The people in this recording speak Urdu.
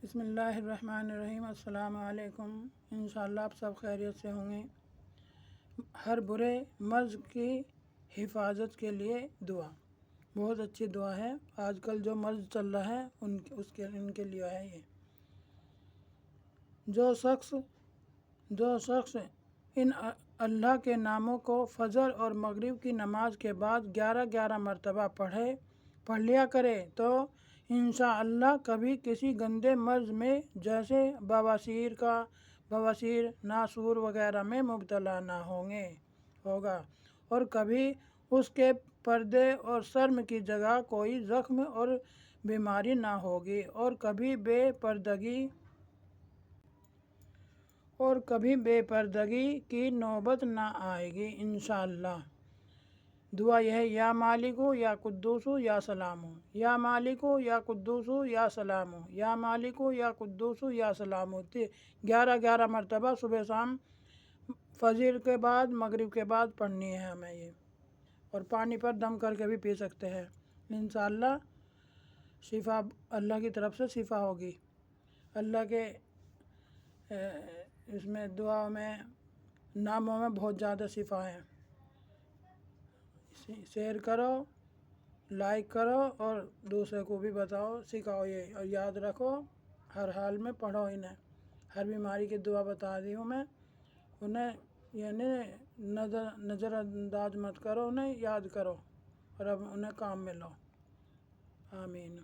بسم اللہ الرحمن الرحیم۔ السلام علیکم۔ انشاءاللہ آپ سب خیریت سے ہوں گے۔ ہر برے مرض کی حفاظت کے لیے دعا بہت اچھی دعا ہے۔ آج کل جو مرض چل رہا ہے ان کے لیے ہے یہ۔ جو شخص ان اللہ کے ناموں کو فجر اور مغرب کی نماز کے بعد 11 مرتبہ پڑھ لیا کرے تو انشاءاللہ کبھی کسی گندے مرض میں جیسے بواسیر، ناسور وغیرہ میں مبتلا نہ ہوگا، اور کبھی اس کے پردے اور شرم کی جگہ کوئی زخم اور بیماری نہ ہوگی، اور کبھی بے پردگی کی نوبت نہ آئے گی انشاءاللہ۔ دعا یہ ہے: یا مالکو یا قدوسو یا سلامو، یا مالکو یا قدوسو یا سلامو، یا مالکو یا قدوسو یا سلامو۔ 11 مرتبہ صبح شام، فجر کے بعد، مغرب کے بعد پڑھنی ہے ہمیں یہ، اور پانی پر دم کر کے بھی پی سکتے ہیں۔ انشاءاللہ شفا اللہ کی طرف سے شفا ہوگی۔ اللہ کے اس میں دعا میں، ناموں میں بہت زیادہ شفا ہے۔ شیئر کرو، لائک کرو، اور دوسرے کو بھی بتاؤ، سکھاؤ یہ، اور یاد رکھو، ہر حال میں پڑھو انہیں۔ ہر بیماری کی دعا بتا دی ہوں میں، انہیں یعنی نظر انداز مت کرو، انہیں یاد کرو، اور اب انہیں کام میں لو۔ آمین۔